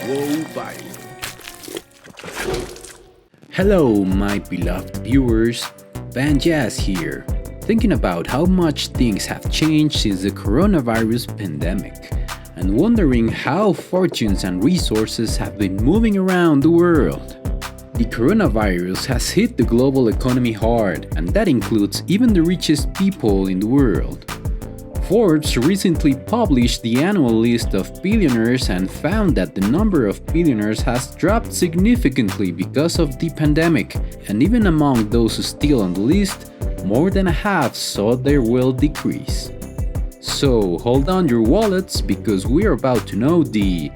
Whoa, bye. Hello, my beloved viewers. Van Jazz here, thinking about how much things have changed since the coronavirus pandemic, and wondering how fortunes and resources have been moving around the world. The coronavirus has hit the global economy hard, and that includes even the richest people in the world. Forbes recently published the annual list of billionaires and found that the number of billionaires has dropped significantly because of the pandemic, and even among those still on the list, more than a half saw their wealth decrease. So hold on your wallets because we're about to know the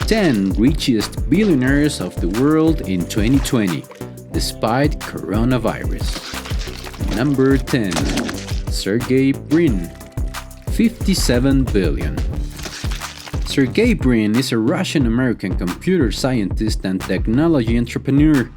10 richest billionaires of the world in 2020, despite coronavirus. Number 10. Sergey Brin, 57 billion. Sergey Brin is a Russian-American computer scientist and technology entrepreneur,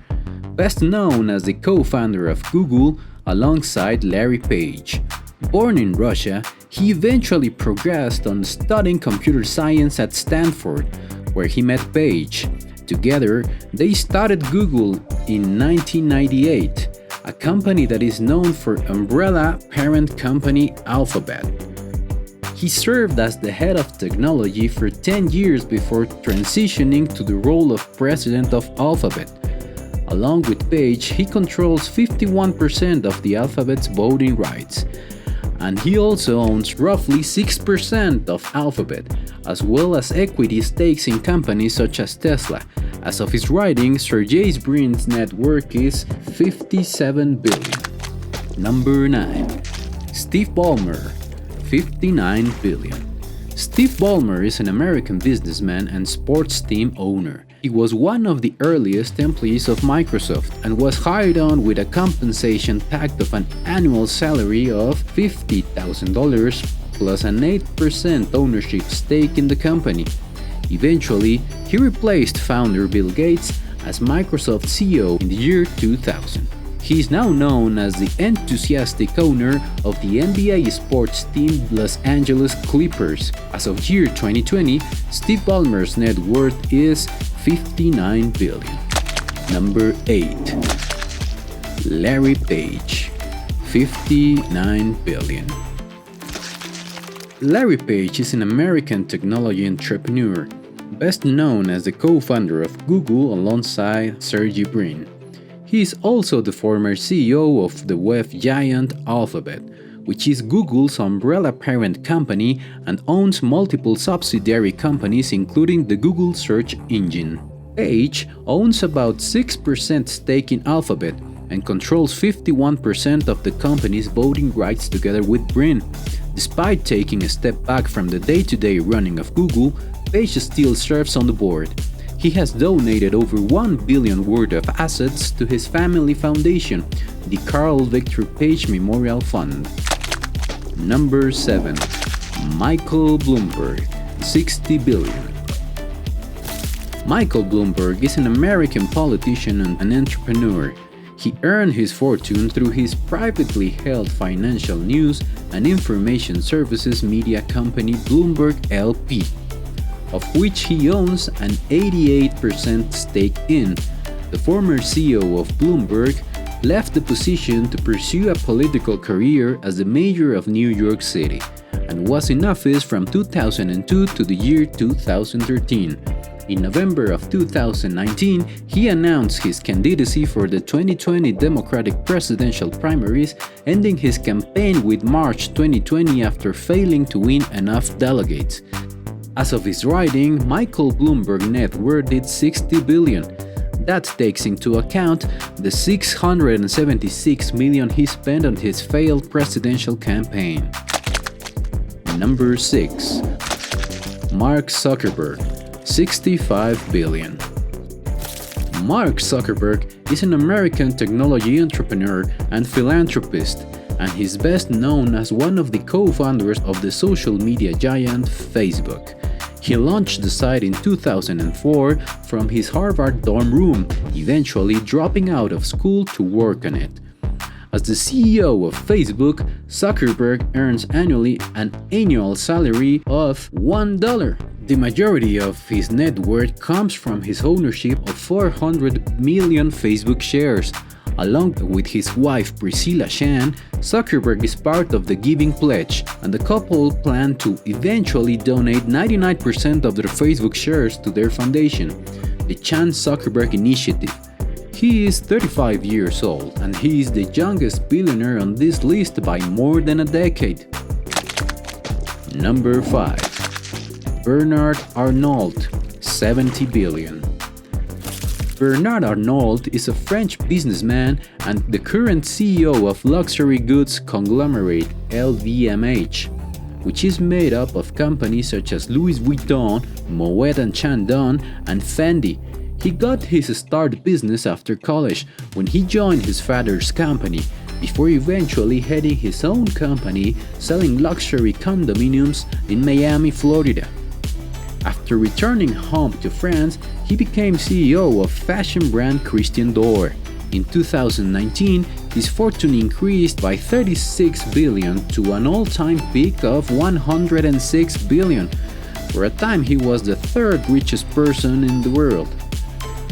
best known as the co-founder of Google alongside Larry Page. Born in Russia, he eventually progressed on studying computer science at Stanford, where he met Page. Together, they started Google in 1998, a company that is known for umbrella parent company Alphabet. He served as the head of technology for 10 years before transitioning to the role of president of Alphabet. Along with Page, he controls 51% of the Alphabet's voting rights, and he also owns roughly 6% of Alphabet, as well as equity stakes in companies such as Tesla. As of his writing, Sergey Brin's net worth is 57 billion. Number 9. Steve Ballmer, 59 billion. Steve Ballmer is an American businessman and sports team owner. He was one of the earliest employees of Microsoft and was hired on with a compensation pact of an annual salary of $50,000 plus an 8% ownership stake in the company. Eventually, he replaced founder Bill Gates as Microsoft CEO in the year 2000. He is now known as the enthusiastic owner of the NBA sports team Los Angeles Clippers. As of year 2020, Steve Ballmer's net worth is 59 billion. Number 8. Larry Page, 59 billion. Larry Page is an American technology entrepreneur, best known as the co-founder of Google alongside Sergey Brin. He is also the former CEO of the web giant Alphabet, which is Google's umbrella parent company and owns multiple subsidiary companies including the Google search engine. Page owns about 6% stake in Alphabet and controls 51% of the company's voting rights together with Brin. Despite taking a step back from the day-to-day running of Google, Page still serves on the board. He has donated over $1 billion worth of assets to his family foundation, the Carl Victor Page Memorial Fund. Number 7. Michael Bloomberg, 60 billion. Michael Bloomberg is an American politician and an entrepreneur. He earned his fortune through his privately held financial news and information services media company Bloomberg LP, of which he owns an 88% stake in. The former CEO of Bloomberg left the position to pursue a political career as the mayor of New York City and was in office from 2002 to the year 2013. In November of 2019, he announced his candidacy for the 2020 Democratic presidential primaries, ending his campaign with March 2020 after failing to win enough delegates. As of his writing, Michael Bloomberg's net worth is 60 billion. That takes into account the 676 million he spent on his failed presidential campaign. Number 6. Mark Zuckerberg, 65 billion. Mark Zuckerberg is an American technology entrepreneur and philanthropist, and he's best known as one of the co-founders of the social media giant Facebook. He launched the site in 2004 from his Harvard dorm room, eventually dropping out of school to work on it. As the CEO of Facebook, Zuckerberg earns annually an annual salary of $1. The majority of his net worth comes from his ownership of 400 million Facebook shares. Along with his wife Priscilla Shan, Zuckerberg is part of the Giving Pledge, and the couple plan to eventually donate 99% of their Facebook shares to their foundation, the Chan-Zuckerberg Initiative. He is 35 years old, and he is the youngest billionaire on this list by more than a decade. Number 5. Bernard Arnault, 70 billion. Bernard Arnault is a French businessman and the current CEO of luxury goods conglomerate LVMH, which is made up of companies such as Louis Vuitton, Moet & Chandon, and Fendi. He got his start business after college when he joined his father's company, before eventually heading his own company selling luxury condominiums in Miami, Florida. After returning home to France, he became CEO of fashion brand Christian Dior. In 2019, his fortune increased by 36 billion to an all-time peak of 106 billion. For a time, he was the third richest person in the world.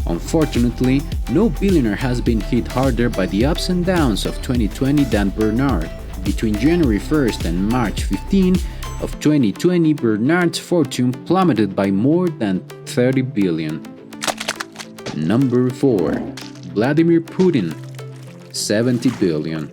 Unfortunately, no billionaire has been hit harder by the ups and downs of 2020 than Bernard. Between January 1st and March 15 of 2020, Bernard's fortune plummeted by more than 30 billion. Number 4. Vladimir Putin, 70 billion.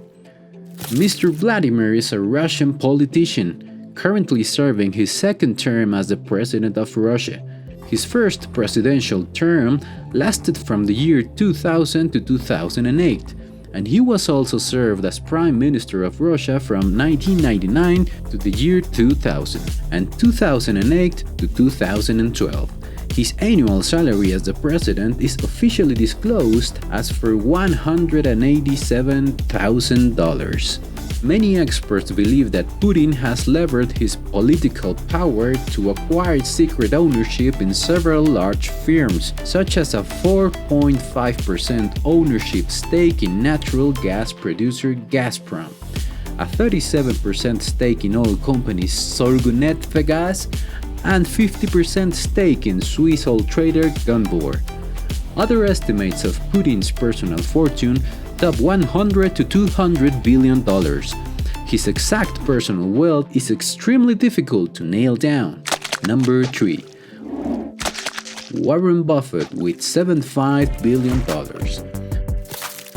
Mr. Vladimir is a Russian politician, currently serving his second term as the president of Russia. His first presidential term lasted from the year 2000 to 2008, and he was also served as Prime Minister of Russia from 1999 to the year 2000 and 2008 to 2012. His annual salary as the president is officially disclosed as for $187,000. Many experts believe that Putin has leveraged his political power to acquire secret ownership in several large firms, such as a 4.5% ownership stake in natural gas producer Gazprom, a 37% stake in oil company Sorgunetvegas, and 50% stake in Swiss oil trader Gunvor. Other estimates of Putin's personal fortune top 100 to 200 billion dollars. His exact personal wealth is extremely difficult to nail down. Number 3. Warren Buffett with $75 billion.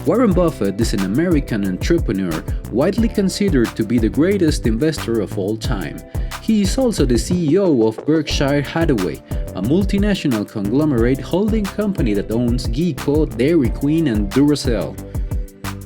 Warren Buffett is an American entrepreneur widely considered to be the greatest investor of all time. He is also the CEO of Berkshire Hathaway, a multinational conglomerate holding company that owns Geico, Dairy Queen, and Duracell,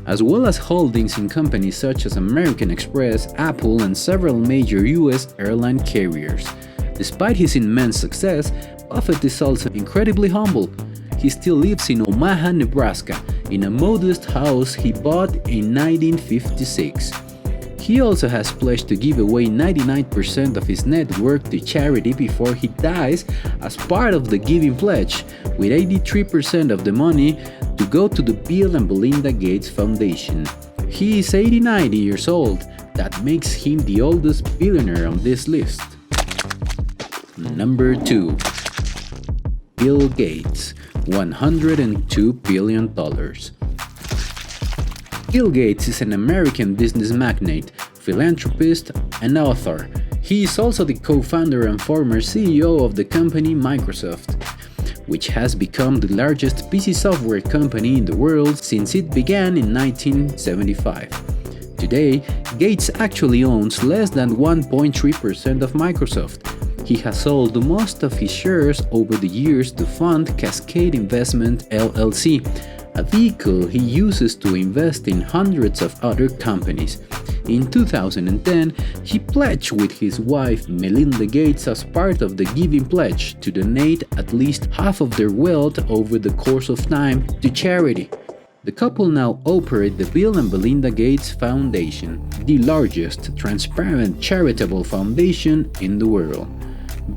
as well as holdings in companies such as American Express, Apple, and several major US airline carriers. Despite his immense success, Buffett is also incredibly humble. He still lives in Omaha, Nebraska, in a modest house he bought in 1956. He also has pledged to give away 99% of his net worth to charity before he dies as part of the Giving Pledge, with 83% of the money to go to the Bill and Melinda Gates Foundation. He is 89 years old. That makes him the oldest billionaire on this list. Number 2. Bill Gates, $102 billion. Bill Gates is an American business magnate, philanthropist, and author. He is also the co-founder and former CEO of the company Microsoft, which has become the largest PC software company in the world since it began in 1975. Today, Gates actually owns less than 1.3% of Microsoft. He has sold most of his shares over the years to fund Cascade Investment LLC, a vehicle he uses to invest in hundreds of other companies. In 2010, he pledged with his wife Melinda Gates as part of the Giving Pledge to donate at least half of their wealth over the course of time to charity. The couple now operate the Bill and Melinda Gates Foundation, the largest transparent charitable foundation in the world.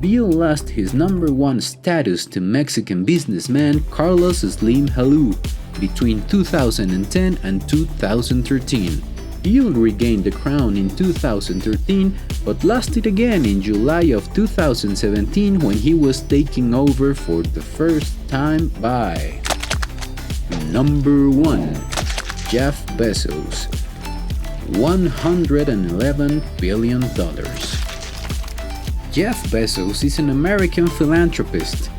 Bill lost his #1 status to Mexican businessman Carlos Slim Helú between 2010 and 2013. Bill regained the crown in 2013 but lost it again in July of 2017 when he was taking over for the first time by Number 1. Jeff Bezos, $111 billion. Jeff Bezos is an American philanthropist,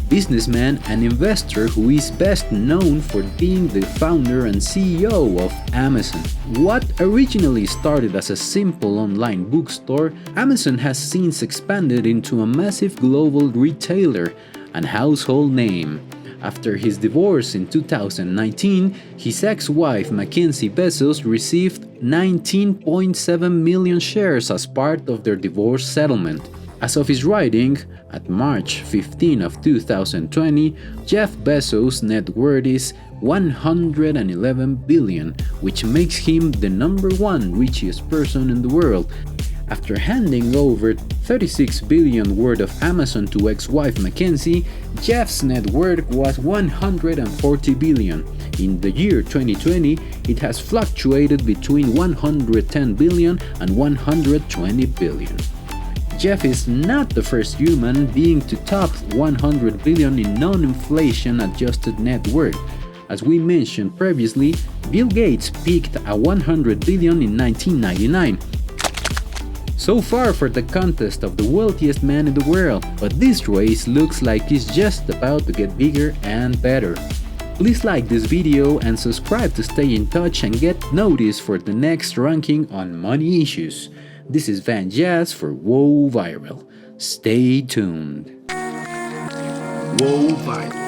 businessman and investor who is best known for being the founder and CEO of Amazon. What originally started as a simple online bookstore, Amazon has since expanded into a massive global retailer and household name. After his divorce in 2019, his ex-wife Mackenzie Bezos received 19.7 million shares as part of their divorce settlement. As of his writing, at March 15 of 2020, Jeff Bezos' net worth is $111 billion, which makes him the number 1 richest person in the world. After handing over $36 billion worth of Amazon to ex-wife Mackenzie, Jeff's net worth was $140 billion. In the year 2020, it has fluctuated between $110 billion and $120 billion. Jeff is not the first human being to top $100 billion in non-inflation adjusted net worth. As we mentioned previously, Bill Gates peaked at $100 billion in 1999. So far for the contest of the wealthiest man in the world, but this race looks like it's just about to get bigger and better. Please like this video and subscribe to stay in touch and get notice for the next ranking on money issues. This is Van Jazz for Whoa Viral. Stay tuned. Whoa Viral.